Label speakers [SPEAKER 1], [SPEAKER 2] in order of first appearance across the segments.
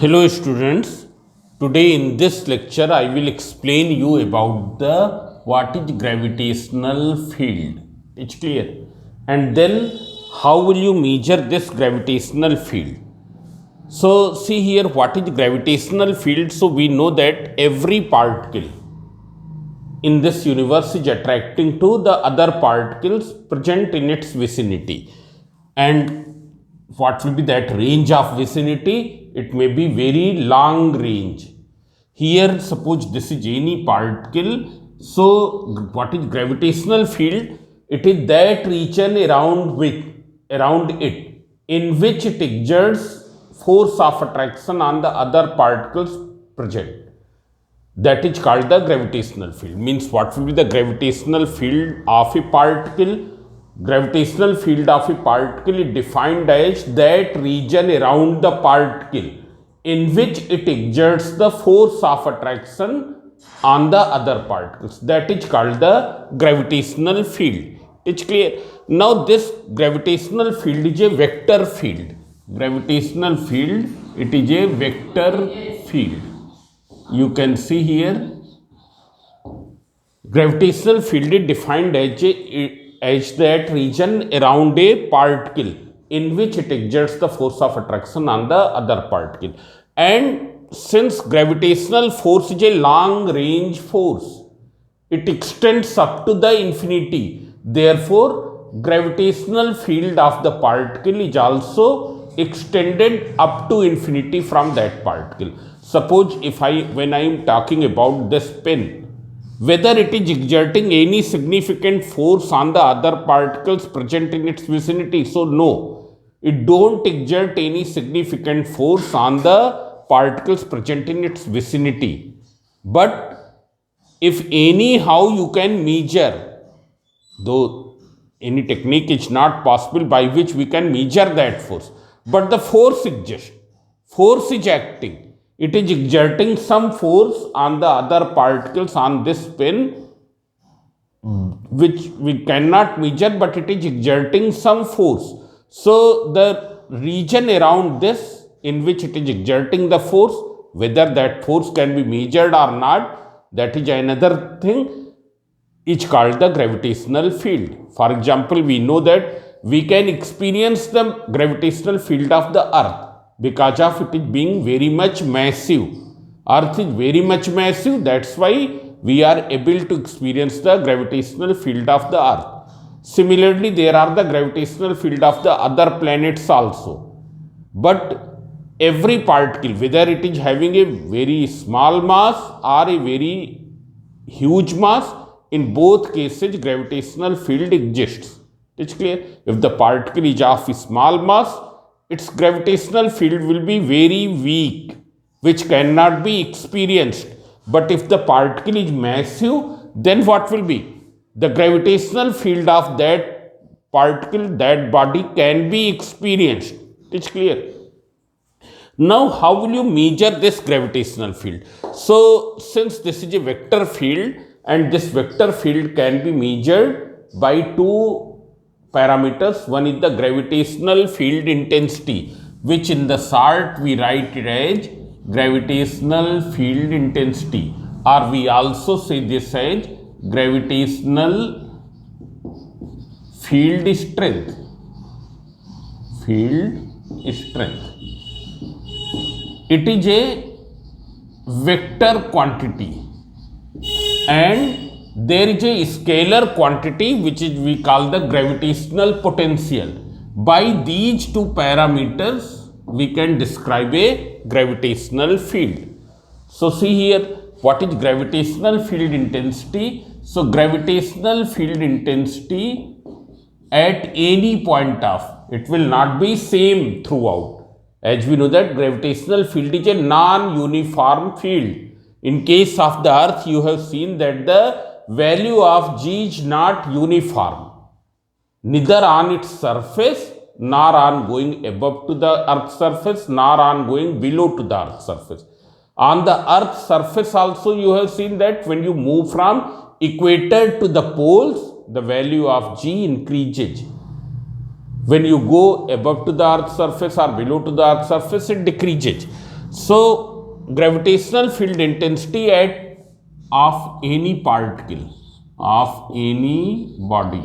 [SPEAKER 1] Hello students, today in this lecture I will explain you about the what is gravitational field. It's clear. And then how will you measure this gravitational field? So see here, what is gravitational field? So we know that every particle in this universe is attracting to the other particles present in its vicinity. And what will be that range of vicinity? It may be very long range. Here suppose this is any particle, so what is gravitational field? It is that region around it in which it exerts force of attraction on the other particles present. That is called the gravitational field. Means what will be the gravitational field of a particle? Gravitational field of a particle is defined as that region around the particle in which it exerts the force of attraction on the other particles. That is called the gravitational field. It's clear. Now this gravitational field is a vector field. Gravitational field, it is a vector field. You can see here, gravitational field is defined as that region around a particle in which it exerts the force of attraction on the other particle. And since gravitational force is a long range force, it extends up to the infinity. Therefore, gravitational field of the particle is also extended up to infinity from that particle. Suppose when I am talking about this pen, whether it is exerting any significant force on the other particles present in its vicinity. So no, it don't exert any significant force on the particles present in its vicinity. But if anyhow you can measure, though any technique is not possible by which we can measure that force, but the force exists, force is acting. It is exerting some force on the other particles on this pen, which we cannot measure, but it is exerting some force. So the region around this in which it is exerting the force, whether that force can be measured or not, that is another thing, is called the gravitational field. For example, we know that we can experience the gravitational field of the earth because of it is being very much massive. Earth is very much massive, that's why we are able to experience the gravitational field of the earth. Similarly, there are the gravitational field of the other planets also. But every particle, whether it is having a very small mass or a very huge mass, in both cases gravitational field exists. It's clear. If the particle is of a small mass, its gravitational field will be very weak, which cannot be experienced. But if the particle is massive, then what will be? The gravitational field of that particle, that body can be experienced. It's clear. Now, how will you measure this gravitational field? So, since this is a vector field and this vector field can be measured by two parameters. One is the gravitational field intensity, which in the chart we write it as gravitational field intensity, or we also say this as gravitational field strength. Field strength. It is a vector quantity and there is a scalar quantity which is we call the gravitational potential. By these two parameters we can describe a gravitational field. So see here, what is gravitational field intensity? So gravitational field intensity at any point of, it will not be same throughout. As we know that gravitational field is a non-uniform field. In case of the earth, you have seen that the value of G is not uniform, neither on its surface nor on going above to the earth's surface nor on going below to the earth's surface. On the earth's surface also you have seen that when you move from equator to the poles, the value of G increases. When you go above to the earth's surface or below to the earth's surface, it decreases. So gravitational field intensity at of any particle of any body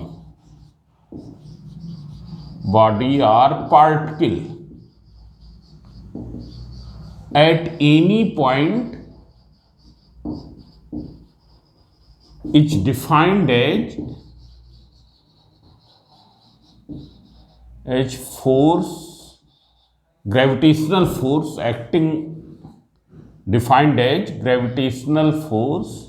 [SPEAKER 1] or particle at any point is defined as force, gravitational force acting, defined as gravitational force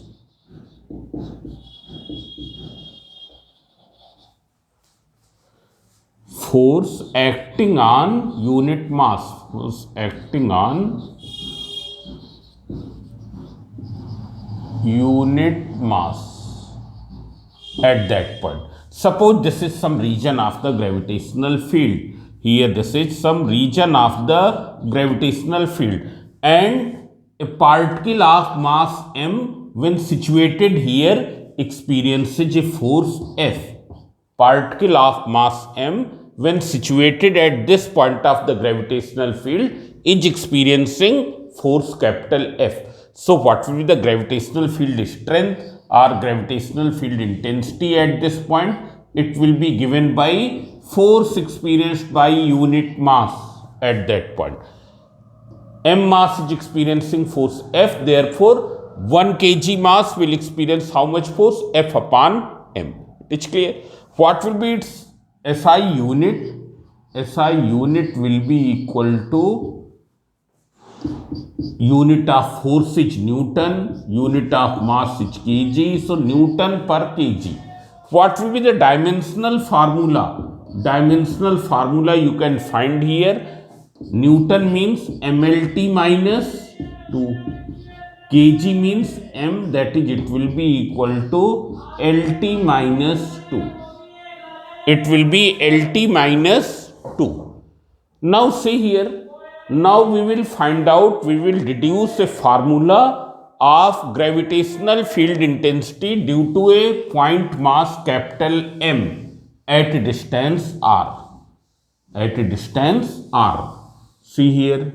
[SPEAKER 1] acting on unit mass, force acting on unit mass at that point. Suppose this is some region of the gravitational field. Here this is some region of the gravitational field, and a particle of mass m when situated here experiences a force F. Particle of mass m when situated at this point of the gravitational field is experiencing force capital F. So what will be the gravitational field strength or gravitational field intensity at this point? It will be given by force experienced by unit mass at that point. M mass is experiencing force F, therefore 1 kg mass will experience how much force? F upon m. It's clear. What will be its SI unit? SI unit will be equal to unit of force is Newton, unit of mass is kg, so Newton per kg. What will be the dimensional formula? Dimensional formula you can find here. Newton means MLT minus 2. Kg means m, that is it will be equal to LT minus 2. It will be LT minus 2. Now see here, now we will find out, we will deduce a formula of gravitational field intensity due to a point mass capital M at a distance r. At a distance r. See here.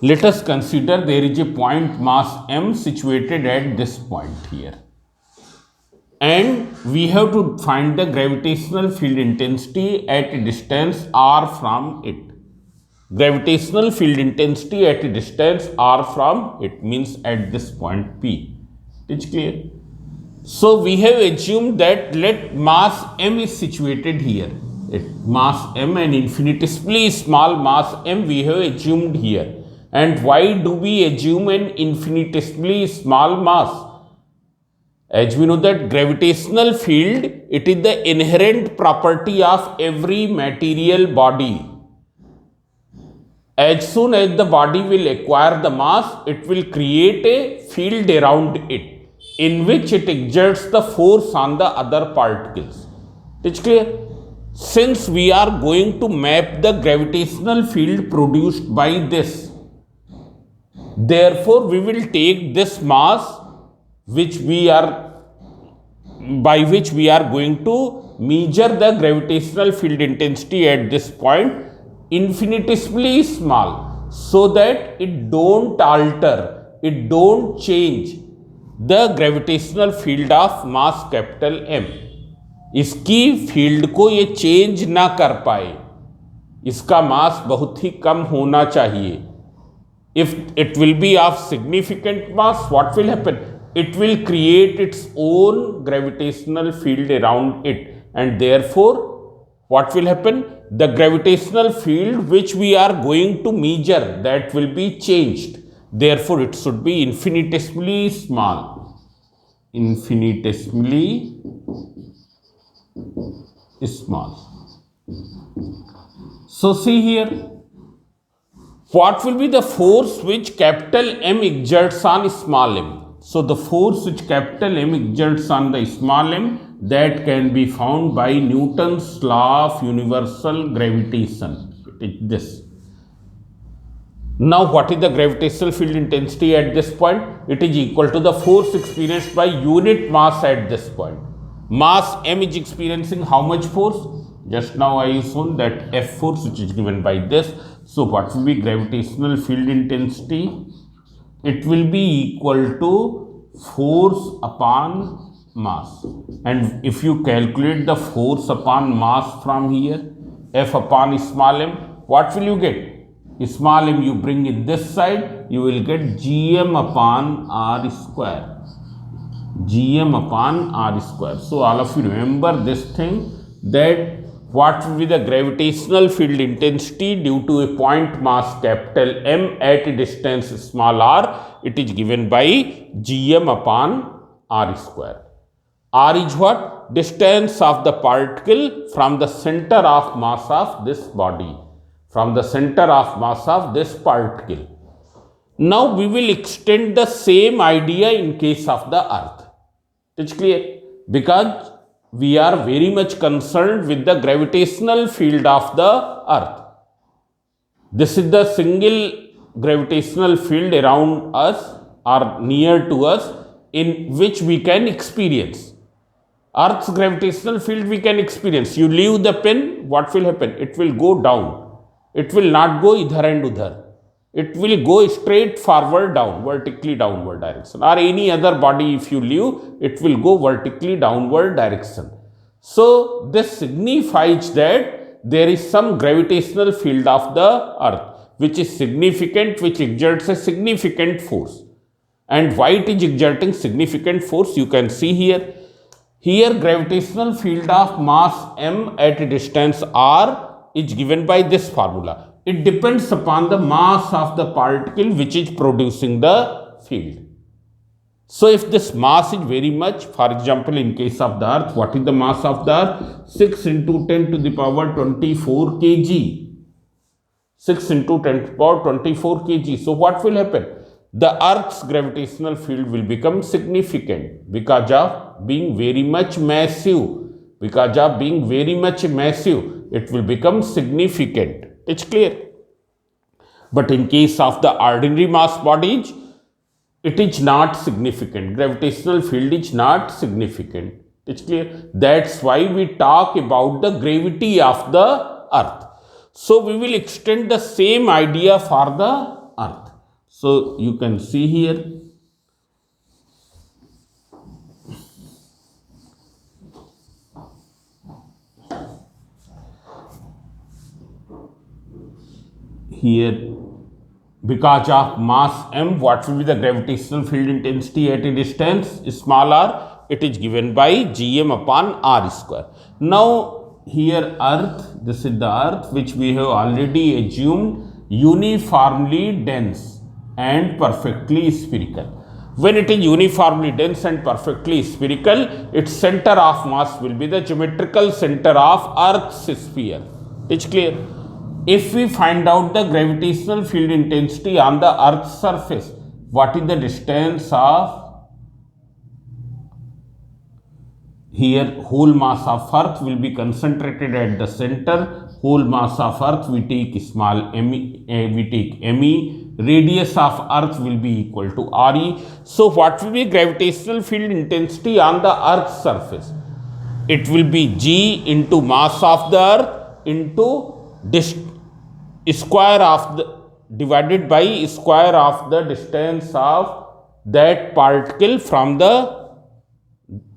[SPEAKER 1] Let us consider there is a point mass m situated at this point here. And we have to find the gravitational field intensity at a distance r from it. Gravitational field intensity at a distance r from it means at this point P. It's clear. So we have assumed that let mass m is situated here. Mass m and infinitesimally small mass m we have assumed here. And why do we assume an infinitesimally small mass? As we know that gravitational field, it is the inherent property of every material body. As soon as the body will acquire the mass, it will create a field around it, in which it exerts the force on the other particles. It's clear? Since we are going to map the gravitational field produced by this, therefore we will take this mass by which we are going to measure the gravitational field intensity at this point infinitesimally small, so that it don't alter, it don't change the gravitational field of mass capital M. इसकी field को ये change ना कर पाए, इसका मास बहुत ही कम होना चाहिए. If it will be of significant mass, what will happen? It will create its own gravitational field around it, and therefore what will happen? The gravitational field which we are going to measure, that will be changed. Therefore it should be infinitesimally small. Infinitesimally small. So see here, what will be the force which capital M exerts on small m? So the force which capital M exerts on the small m, that can be found by Newton's law of universal gravitation. It is this. Now what is the gravitational field intensity at this point? It is equal to the force experienced by unit mass at this point. Mass m is experiencing how much force? Just now I shown that F force which is given by this. So what will be gravitational field intensity? It will be equal to force upon mass. And if you calculate the force upon mass from here, F upon small m, what will you get? Small m you bring in this side, you will get gm upon r square. Gm upon r square. So all of you remember this thing, that what will be the gravitational field intensity due to a point mass capital M at a distance small r? It is given by gm upon r square. R is what? Distance of the particle from the center of mass of this body, from the center of mass of this particle. Now we will extend the same idea in case of the earth. It's clear? Because we are very much concerned with the gravitational field of the earth. This is the single gravitational field around us or near to us in which we can experience. Earth's gravitational field we can experience. You leave the pen, what will happen? It will go down. It will not go idhar and udhar. It will go straight forward down, vertically downward direction. Or any other body if you leave, it will go vertically downward direction. So this signifies that there is some gravitational field of the earth which is significant, which exerts a significant force. And why it is exerting significant force, you can see here. Here gravitational field of mass m at a distance r is given by this formula. It depends upon the mass of the particle which is producing the field. So if this mass is very much, for example in case of the earth, what is the mass of the earth? 6 into 10 to the power 24 kg. 6 into 10 to the power 24 kg. So what will happen? The earth's gravitational field will become significant because of being very much massive. Because of being very much massive, it will become significant. It's clear? But in case of the ordinary mass bodies, it is not significant. Gravitational field is not significant. It's clear? That's why we talk about the gravity of the earth. So we will extend the same idea for the earth. So you can see here. Here, because of mass m, what will be the gravitational field intensity at a distance small r? It is given by gm upon r square. Now here earth, this is the earth which we have already assumed uniformly dense and perfectly spherical. When it is uniformly dense and perfectly spherical, its center of mass will be the geometrical center of earth's sphere. It's clear? If we find out the gravitational field intensity on the earth's surface, what is the distance of here? Whole mass of earth will be concentrated at the center. Whole mass of earth we take small m, we take me. Radius of earth will be equal to re. So what will be gravitational field intensity on the earth's surface? It will be g into mass of the earth into square of the divided by square of the distance of that particle from the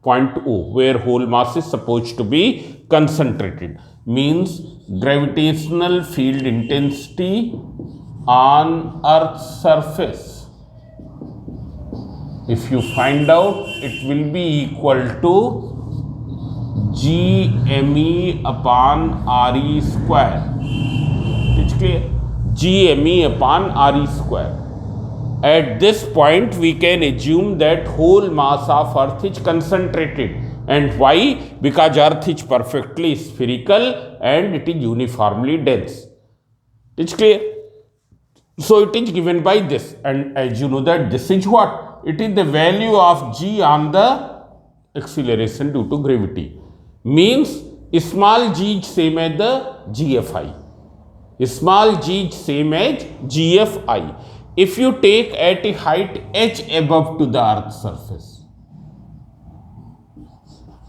[SPEAKER 1] point O, where whole mass is supposed to be concentrated. Means gravitational field intensity on Earth's surface, if you find out, it will be equal to gme upon re square. It's clear? gme upon re square. At this point we can assume that whole mass of earth is concentrated. And why? Because earth is perfectly spherical and it is uniformly dense. It's clear? So it is given by this, and as you know that this is what? It is the value of g on the acceleration due to gravity. Means small g is same as the gfi. Small g is same as gfi. If you take at a height h above to the earth's surface.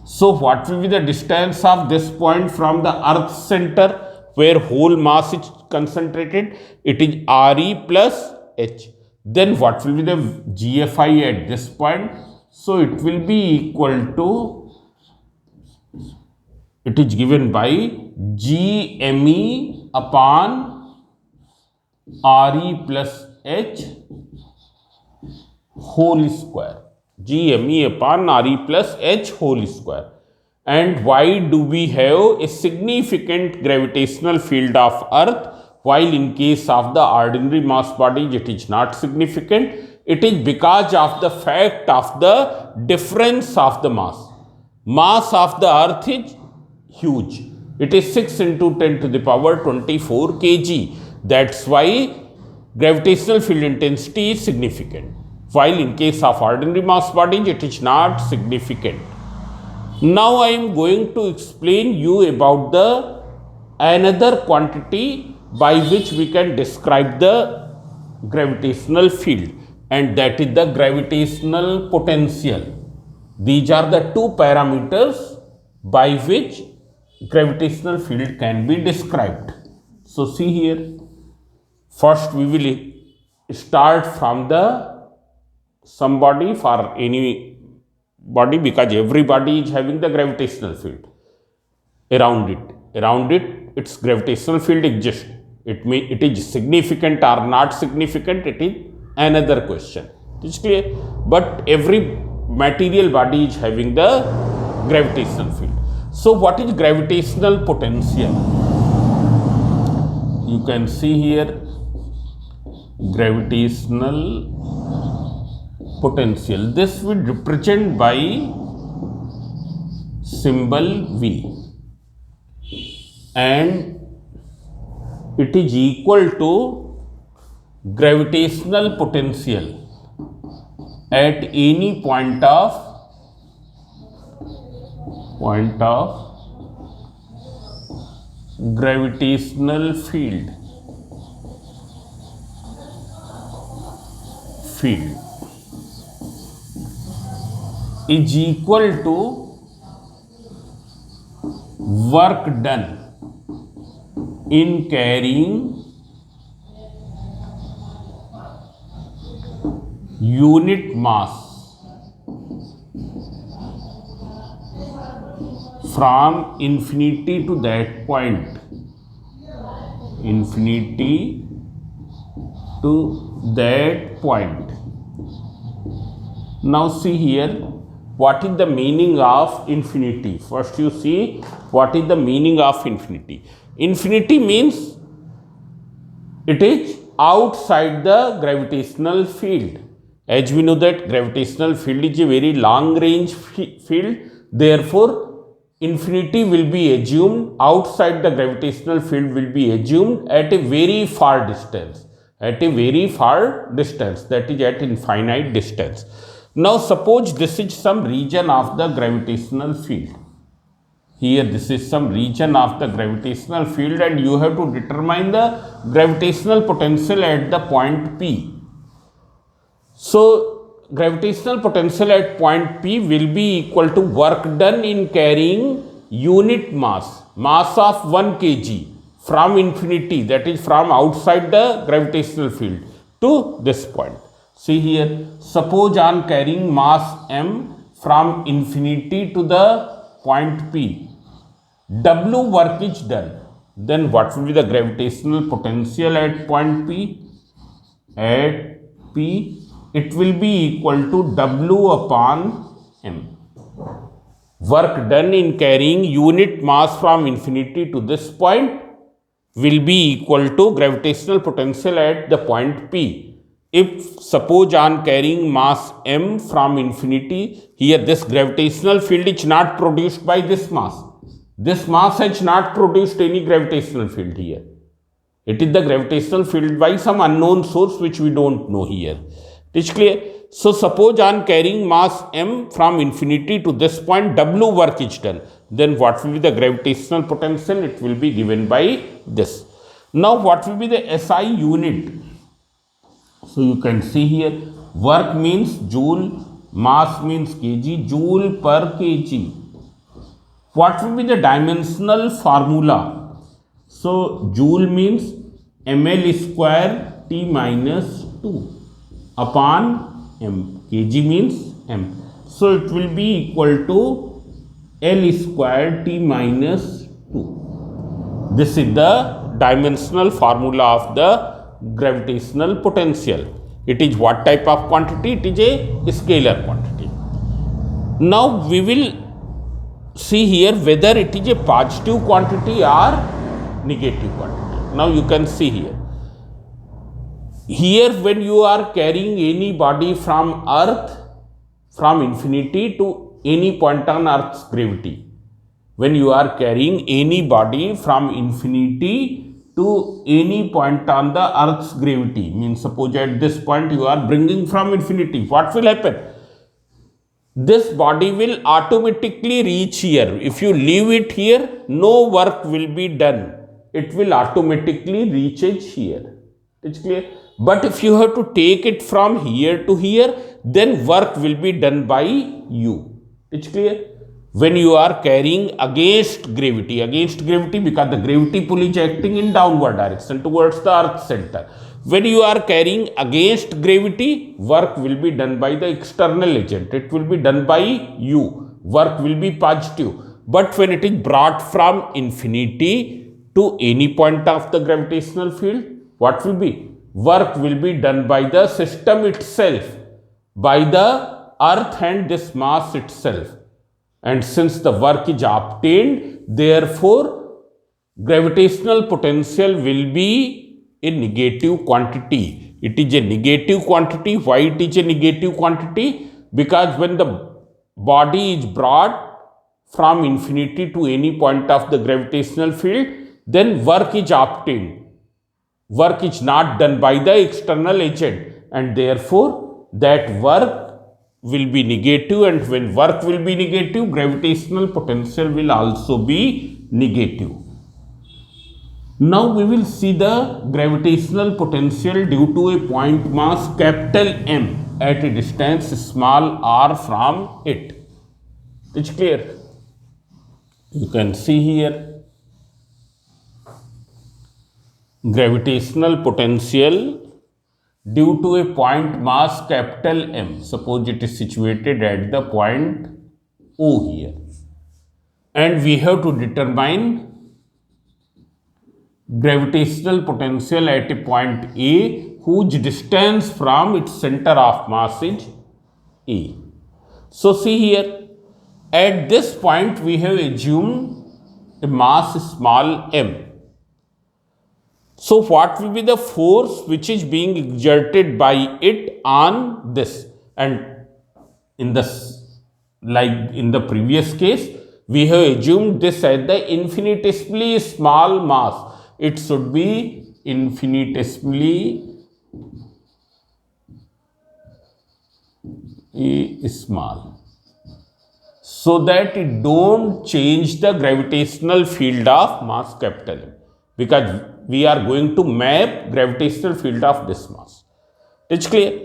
[SPEAKER 1] So what will be the distance of this point from the earth's center? where whole mass is concentrated, it is Re plus H. Then what will be the GFI at this point? So it will be equal to, it is given by GME upon Re plus H whole square. GME upon Re plus H whole square. And why do we have a significant gravitational field of Earth, while in case of the ordinary mass bodies it is not significant? It is because of the fact of the difference of the mass. Mass of the Earth is huge. It is 6 into 10 to the power 24 kg. That's why gravitational field intensity is significant, while in case of ordinary mass bodies it is not significant. Now I am going to explain you about the another quantity by which we can describe the gravitational field, and that is the gravitational potential. These are the two parameters by which gravitational field can be described. So see here, first we will start from the somebody for any body, because every body is having the gravitational field around it. Its gravitational field exists. It is significant or not significant, it is another question. It's clear? But every material body is having the gravitational field. So what is gravitational potential? You can see here, gravitational potential. This will represent by symbol V, and it is equal to gravitational potential at any point of gravitational field is equal to work done in carrying unit mass from infinity to that point, Now see here, what is the meaning of infinity? First you see what is the meaning of infinity. Infinity means it is outside the gravitational field. As we know that gravitational field is a very long range field, therefore infinity will be assumed, outside the gravitational field will be assumed at a very far distance, that is at infinite distance. Now suppose this is some region of the gravitational field. Here this is some region of the gravitational field, and you have to determine the gravitational potential at the point P. So gravitational potential at point P will be equal to work done in carrying unit mass of 1 kg from infinity, that is from outside the gravitational field, to this point. See here, suppose I am carrying mass m from infinity to the point P. W work is done. Then what will be the gravitational potential at point P? At P, it will be equal to W upon m. Work done in carrying unit mass from infinity to this point will be equal to gravitational potential at the point P. If suppose I am carrying mass m from infinity, here this gravitational field is not produced by this mass. This mass has not produced any gravitational field here. It is the gravitational field by some unknown source which we don't know here. It is clear? So suppose I am carrying mass m from infinity to this point, W work is done. Then what will be the gravitational potential? It will be given by this. Now what will be the SI unit? So you can see here, work means joule, mass means kg, joule per kg. What will be the dimensional formula? So joule means ml square T minus 2 upon m. Kg means m. So it will be equal to L square T minus 2. This is the dimensional formula of the gravitational potential. It is what type of quantity? It is a scalar quantity. Now we will see here whether it is a positive quantity or negative quantity. Now you can see here. Here when you are carrying any body from earth, from infinity to any point on earth's gravity, when you are carrying any body from infinity to any point on the earth's gravity, means suppose at this point you are bringing from infinity, what will happen? This body will automatically reach here. If you leave it here, no work will be done. It will automatically reach here. It's clear? But if you have to take it from here to here, then work will be done by you. It's clear? When you are carrying against gravity because the gravity pull is acting in downward direction towards the earth center. When you are carrying against gravity, work will be done by the external agent. It will be done by you. Work will be positive. But when it is brought from infinity to any point of the gravitational field, what will be? Work will be done by the system itself, by the earth and this mass itself. And since the work is obtained, therefore gravitational potential will be a negative quantity. It is a negative quantity. Why it is a negative quantity? Because when the body is brought from infinity to any point of the gravitational field, then work is obtained. Work is not done by the external agent, and therefore that work will be negative, and when work will be negative, gravitational potential will also be negative. Now we will see the gravitational potential due to a point mass capital M at a distance small r from it. It's clear? You can see here gravitational potential due to a point mass capital M. Suppose it is situated at the point O here, and we have to determine gravitational potential at a point A whose distance from its center of mass is A. So see here, at this point we have assumed a mass small m. So what will be the force which is being exerted by it on this? And in this, like in the previous case, we have assumed this as the infinitesimally small mass. It should be infinitesimally small, so that it don't change the gravitational field of mass capital M, because we are going to map gravitational field of this mass. It's clear?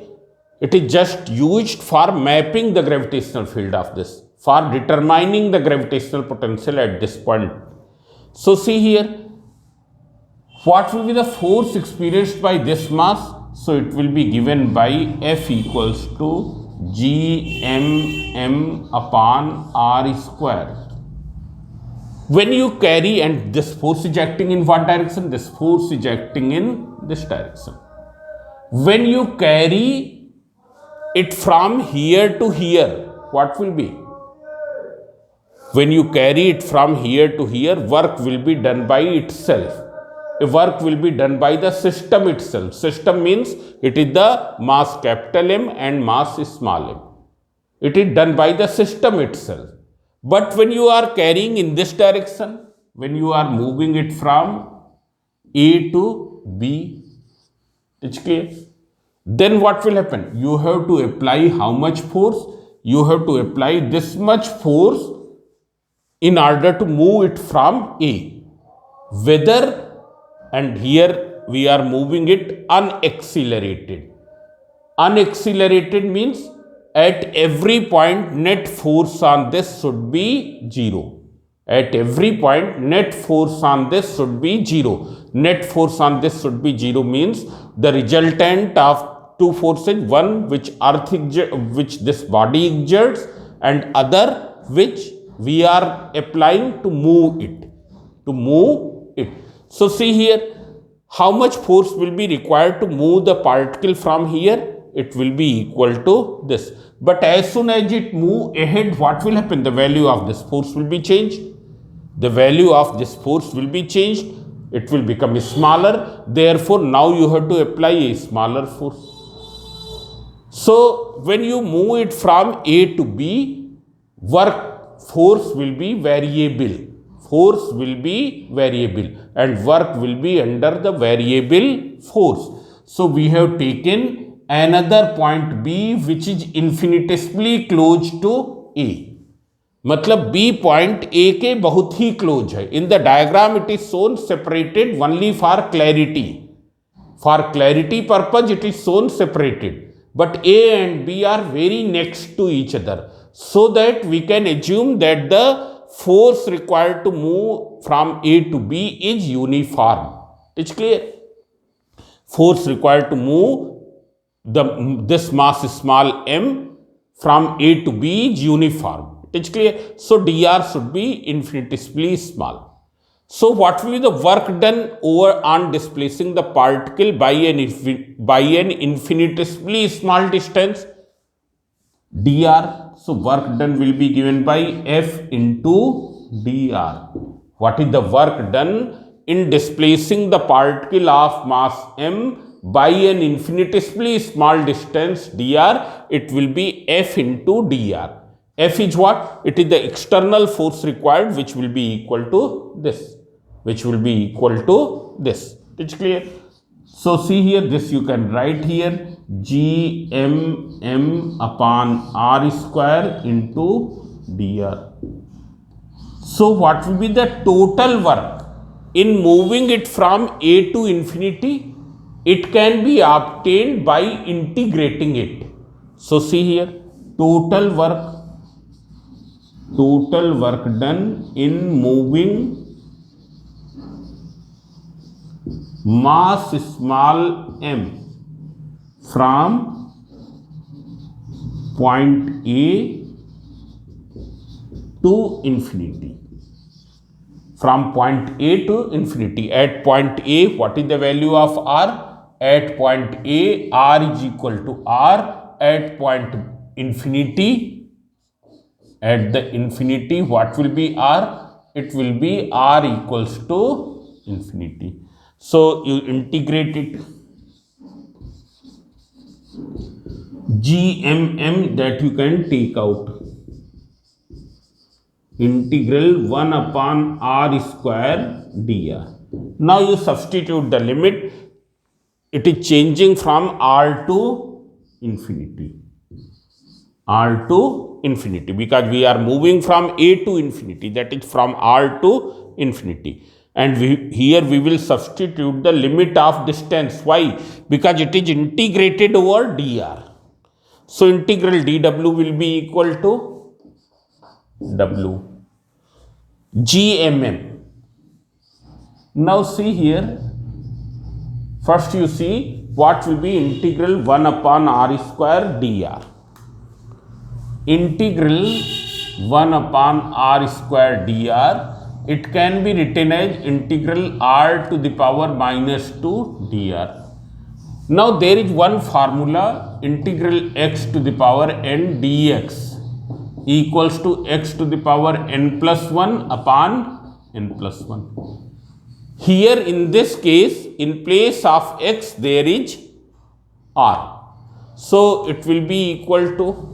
[SPEAKER 1] It is just used for mapping the gravitational field of this, for determining the gravitational potential at this point. So see here, what will be the force experienced by this mass? So it will be given by F equals to Gmm upon r square. When you carry, and this force is acting in what direction? This force is acting in this direction. When you carry it from here to here, what will be? When you carry it from here to here, work will be done by itself. A work will be done by the system itself. System means it is the mass capital M and mass small m. It is done by the system itself. But when you are carrying in this direction, when you are moving it from A to B, it's clear? Then what will happen? You have to apply how much force? You have to apply this much force in order to move it from A. Whether, and here we are moving it unaccelerated. Unaccelerated means at every point net force on this should be 0. At every point, net force on this should be 0. Net force on this should be 0 means the resultant of two forces, one which which this body exerts, and other which we are applying to move it. So see here, how much force will be required to move the particle from here? It will be equal to this. But as soon as it move ahead, what will happen? The value of this force will be changed. The value of this force will be changed. It will become smaller. Therefore, now you have to apply a smaller force. So, when you move it from A to B, force will be variable. Force will be variable and work will be under the variable force. So, we have taken another point B which is infinitesimally close to A. मतलब B point A के बहुत ही close है. In the diagram it is shown separated only for clarity. For clarity purpose it is shown separated. But A and B are very next to each other. So that we can assume that the force required to move from A to B is uniform. It's clear? Force required to move this mass small m from A to B is uniform. It's clear? So dr should be infinitesimally small. So what will be the work done on displacing the particle by an infinitesimally small distance? Dr. So work done will be given by F into dr. What is the work done in displacing the particle of mass m by an infinitesimally small distance dr? It will be F into dr. F is what? It is the external force required which will be equal to this. It's clear? So see here, this you can write here Gmm upon r square into dr. So what will be the total work in moving it from A to infinity? It can be obtained by integrating it. So see here, total work done in moving mass small m from point A to infinity. From point A to infinity. At point A, what is the value of r? At point A, r is equal to r. At point infinity, at the infinity, what will be r? It will be r equals to infinity. So you integrate it. Gmm that you can take out. Integral 1 upon r square dr. Now you substitute the limit. It is changing from r to infinity. R to infinity, because we are moving from A to infinity, that is from R to infinity. And here we will substitute the limit of distance. Why? Because it is integrated over dr. So integral dw will be equal to w Gmm. Now see here, first you see what will be integral 1 upon r square dr. Integral 1 upon r square dr, it can be written as integral r to the power minus 2 dr. Now there is one formula, integral x to the power n dx equals to x to the power n plus 1 upon n plus 1. Here in this case, in place of x there is r. So it will be equal to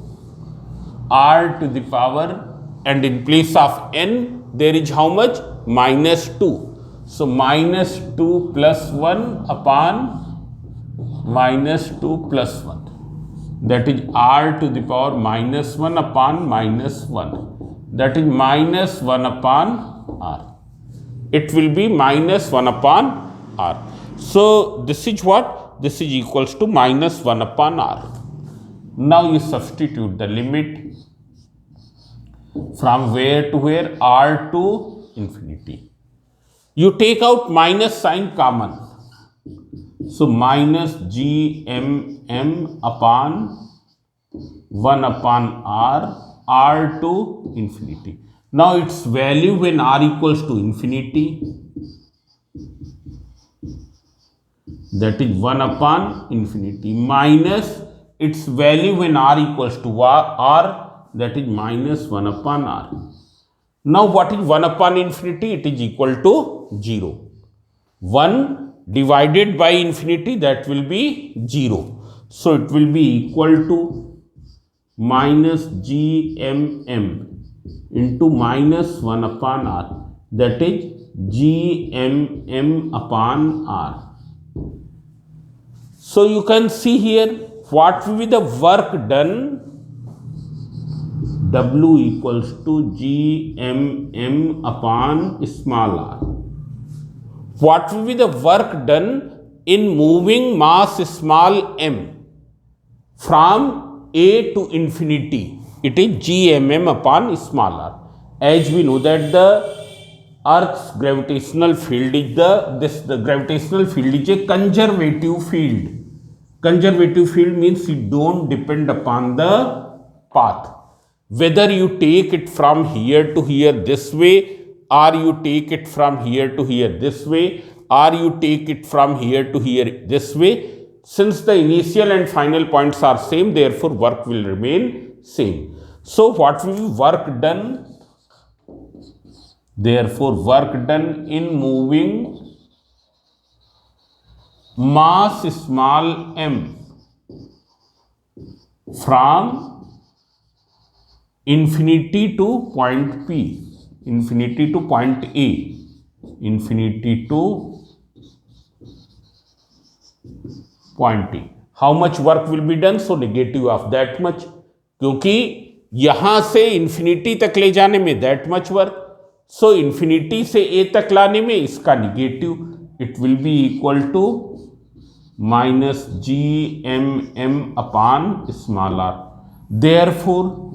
[SPEAKER 1] r to the power, and in place of n there is how much? Minus 2. So minus 2 plus 1 upon minus 2 plus 1. That is r to the power minus 1 upon minus 1. That is minus 1 upon r. It will be minus 1 upon r. So this is what? This is equals to minus 1 upon r. Now you substitute the limit. From where to where? R to infinity. You take out minus sign common. So minus GMM upon 1 upon R to infinity. Now its value when R equals to infinity, that is 1 upon infinity, minus its value when R equals to R, that is minus 1 upon R. Now what is 1 upon infinity? It is equal to 0. 1 divided by infinity, that will be 0. So it will be equal to minus GMM into minus 1 upon R, that is GMM upon R. So you can see here what will be the work done. W equals to GMM upon small r. What will be the work done in moving mass small m from A to infinity? It is GMM upon small r. As we know that the Earth's gravitational field is the gravitational field is a conservative field. Conservative field means it don't depend upon the path. Whether you take it from here to here this way, or you take it from here to here this way, or you take it from here to here this way, since the initial and final points are same, therefore work will remain same. So what will be work done? Therefore work done in moving mass small m from infinity to point P, infinity to point A, infinity to point A. How much work will be done? So negative of that much, क्योंकि यहां से infinity तक ले जाने में that much work, so infinity से A तक लाने में इसका negative, it will be equal to minus GMM upon small r. Therefore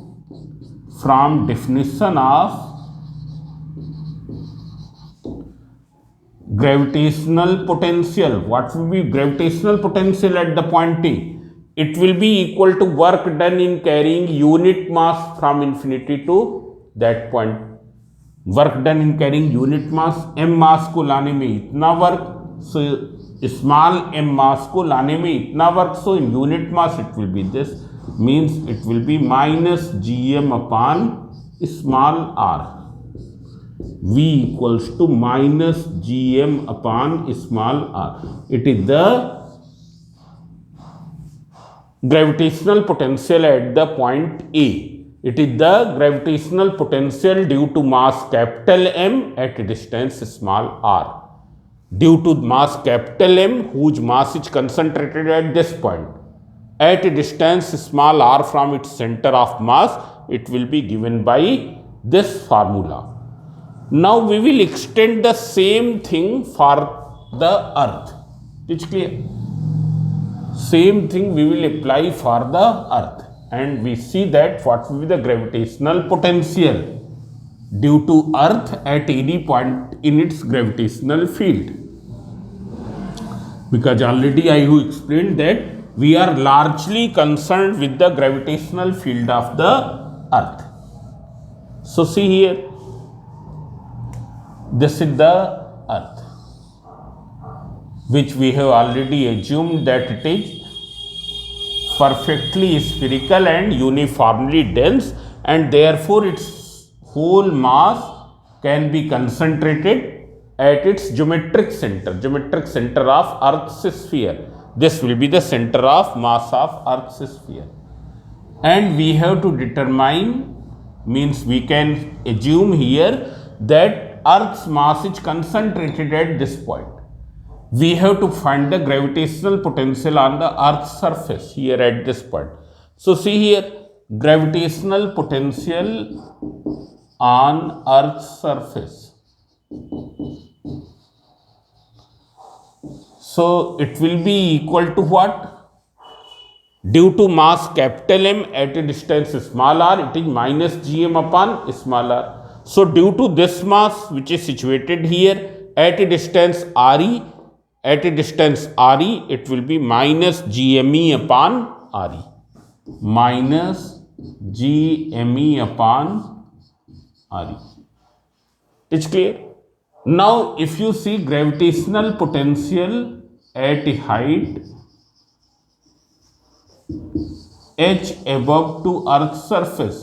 [SPEAKER 1] from definition of gravitational potential, what will be gravitational potential at the point A? It will be equal to work done in carrying unit mass from infinity to that point. Work done in carrying unit mass, m mass को लाने में इतना work, so small m mass को लाने में इतना work, so in unit mass it will be this, means it will be minus gm upon small r. V equals to minus gm upon small r. It is the gravitational potential at the point A. It is the gravitational potential due to mass capital M at distance small r. Due to mass capital M, whose mass is concentrated at this point, at a distance small r from its center of mass, it will be given by this formula. Now we will extend the same thing for the earth. It's clear? Same thing we will apply for the earth, and we see that what will be the gravitational potential due to earth at any point in its gravitational field. Because already I have explained that we are largely concerned with the gravitational field of the earth. So see here, this is the earth, which we have already assumed that it is perfectly spherical and uniformly dense, and therefore its whole mass can be concentrated at its geometric center of Earth's sphere. This will be the center of mass of Earth's sphere. And we have to determine, means we can assume here that Earth's mass is concentrated at this point. We have to find the gravitational potential on the Earth's surface here at this point. So see here, gravitational potential on Earth's surface. So it will be equal to what? due to mass capital M at a distance small r, it is minus gm upon small r. So due to this mass which is situated here at a distance re, it will be minus gme upon re, minus gme upon re. It's clear? Now if you see gravitational potential at a height h above to earth's surface,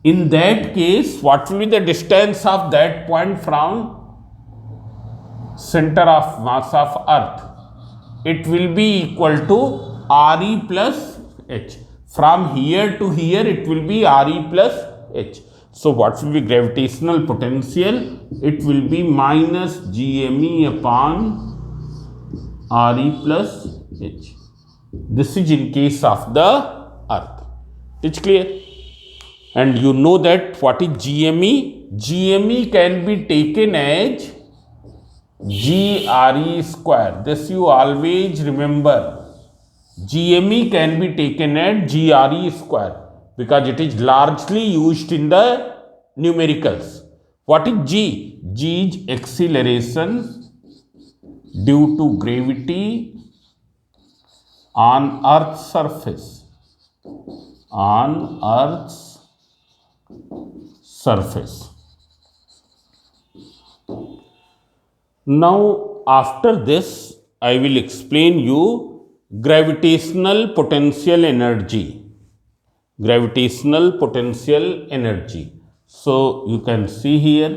[SPEAKER 1] in that case what will be the distance of that point from center of mass of earth? It will be equal to re plus h. From here to here it will be re plus h. So what will be gravitational potential? It will be minus gme upon re plus h. This is in case of the earth. It's clear? And you know that what is gme? Gme can be taken as gre square. This you always remember. Gme can be taken as gre square because it is largely used in the numericals. What is g? G is acceleration due to gravity on earth's surface, Now after this I will explain you gravitational potential energy. So you can see here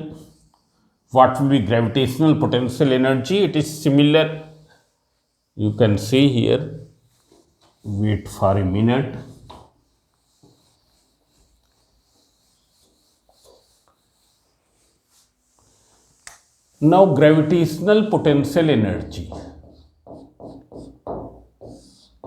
[SPEAKER 1] what will be gravitational potential energy. It is similar. You can see here. Wait for a minute. Now gravitational potential energy.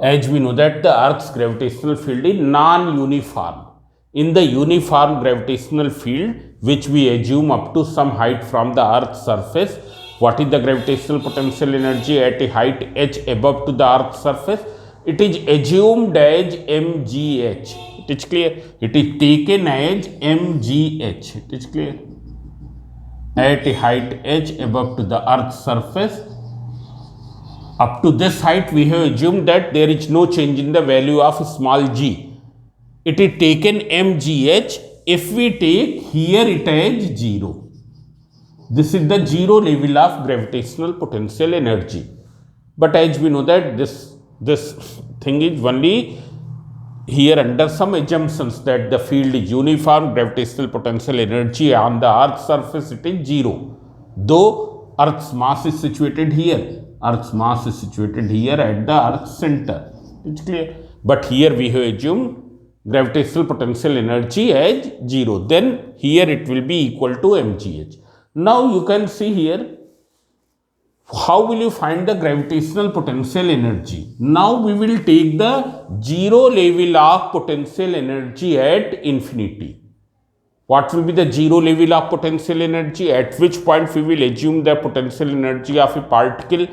[SPEAKER 1] As we know that the earth's gravitational field is non-uniform. In the uniform gravitational field which we assume up to some height from the earth's surface, what is the gravitational potential energy at a height h above to the earth's surface? It is assumed as mgh. It is clear? It is taken as mgh. It is clear? At a height h above to the earth's surface, up to this height we have assumed that there is no change in the value of small g. It is taken mgh. If we take here it as 0. This is the 0 level of gravitational potential energy. But as we know that this thing is only here under some assumptions that the field is uniform, gravitational potential energy on the earth's surface it is 0. Though earth's mass is situated here. Earth's mass is situated here at the earth's center. It's clear? But here we have assumed gravitational potential energy as 0. Then here it will be equal to mgh. Now you can see here how will you find the gravitational potential energy. Now we will take the 0 level of potential energy at infinity. What will be the 0 level of potential energy? At which point we will assume the potential energy of a particle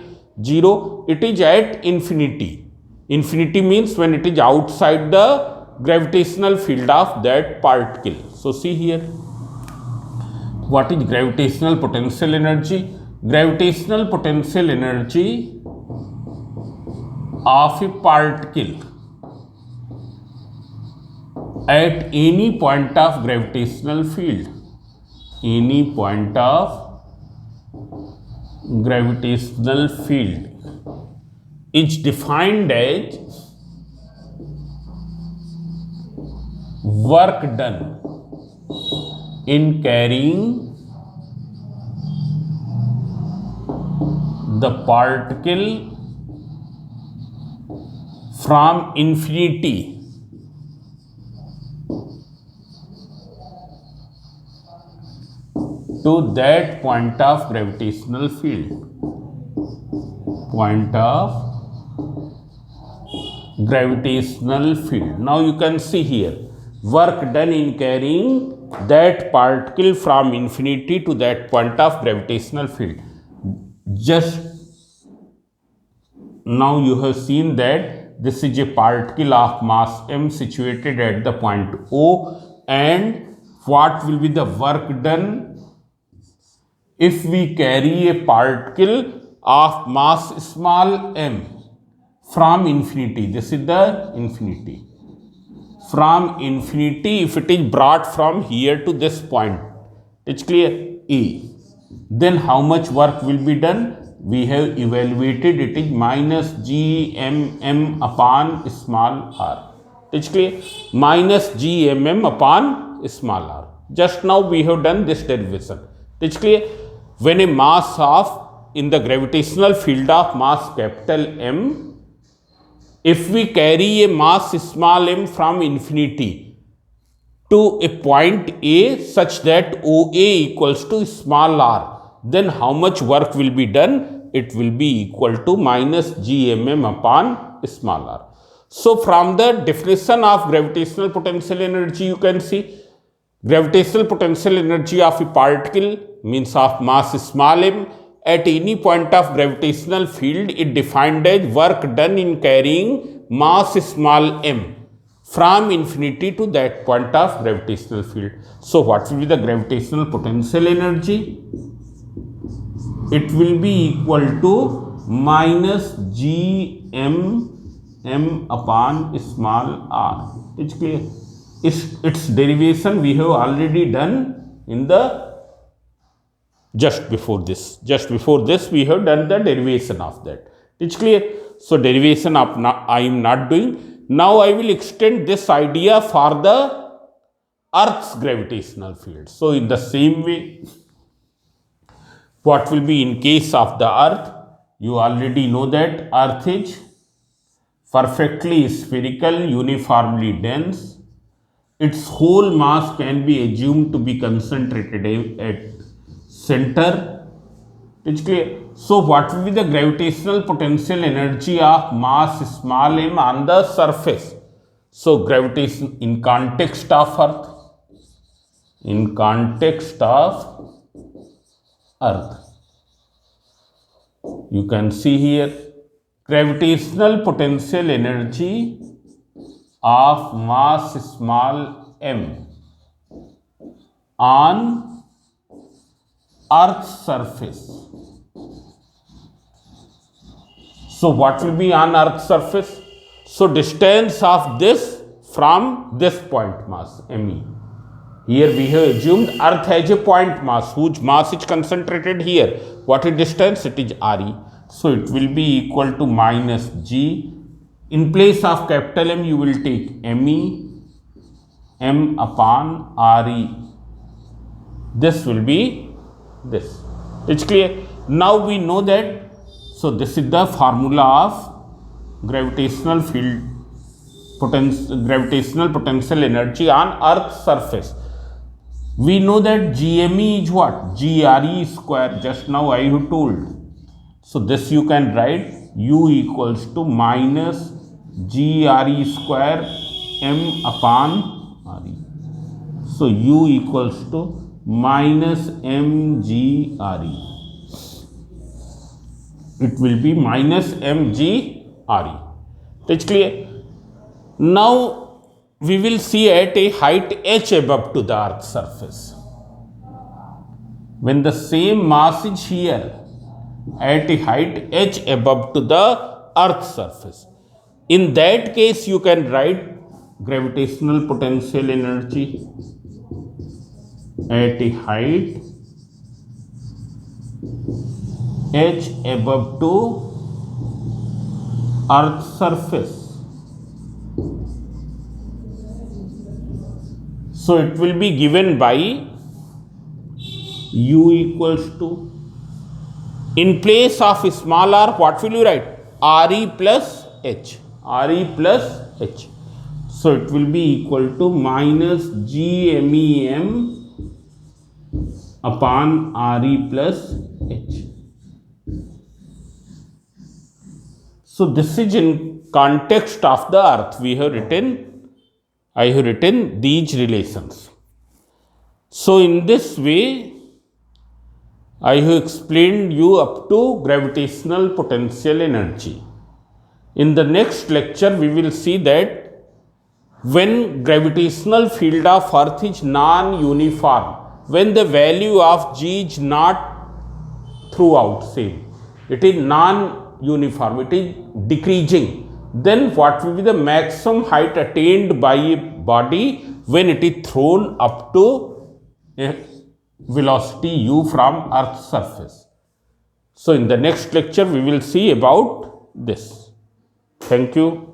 [SPEAKER 1] 0? It is at infinity. Infinity means when it is outside the gravitational field of that particle. So see here, what is gravitational potential energy? Gravitational potential energy of a particle at any point of gravitational field, is defined as work done in carrying the particle from infinity to that point of gravitational field. Now you can see here, work done in carrying that particle from infinity to that point of gravitational field. Just now you have seen that this is a particle of mass m situated at the point O, and what will be the work done if we carry a particle of mass small m from infinity. This is the infinity. From infinity, if it is brought from here to this point, it's clear, A, then how much work will be done? We have evaluated it is minus gmm upon small r. It's clear, minus gmm upon small r. Just now we have done this derivation. It's clear, when a mass of, in the gravitational field of mass capital M, if we carry a mass small m from infinity to a point A such that OA equals to small r, then how much work will be done? It will be equal to minus gmm upon small r. So from the definition of gravitational potential energy, you can see gravitational potential energy of a particle means of mass small m at any point of gravitational field is defined as work done in carrying mass small m from infinity to that point of gravitational field. So what will be the gravitational potential energy? It will be equal to minus gmm upon small r. It's clear. Its derivation we have already done in the just before this we have done the derivation of that. It's clear. So derivation of I am not doing. Now I will extend this idea for the Earth's gravitational field. So in the same way, what will be in case of the Earth? You already know that Earth is perfectly spherical, uniformly dense. Its whole mass can be assumed to be concentrated at center. It's clear. So what will be the gravitational potential energy of mass small m on the surface? So gravitation in context of Earth, you can see here gravitational potential energy of mass small m on Earth's surface. So what will be on Earth's surface? So distance of this from this point mass me. Here we have assumed Earth has a point mass whose mass is concentrated here. What is distance? It is Re. So it will be equal to minus G. In place of capital M, you will take Me m upon Re. This will be this. It's clear. Now we know that. So this is the formula of gravitational field gravitational potential energy on Earth's surface. We know that GME is what? GRE square. Just now I have told. So this you can write U equals to minus GRE square M upon RE. So U equals to minus MGRE. It will be minus MGRE. That's clear. Now we will see at a height h above to the Earth's surface. When the same mass is here at a height h above to the Earth's surface, in that case you can write gravitational potential energy at a height h above to Earth's surface. So it will be given by U equals to, in place of small r, what will you write? Re plus H. Re plus H. So it will be equal to minus GMEM upon Re plus H. So this is in context of the Earth. I have written these relations. So in this way, I have explained you up to gravitational potential energy. In the next lecture, we will see that when gravitational field of Earth is non-uniform, when the value of G is not throughout same, it is non-uniform, it is decreasing, then what will be the maximum height attained by a body when it is thrown up to a velocity u from Earth's surface. So in the next lecture we will see about this. Thank you.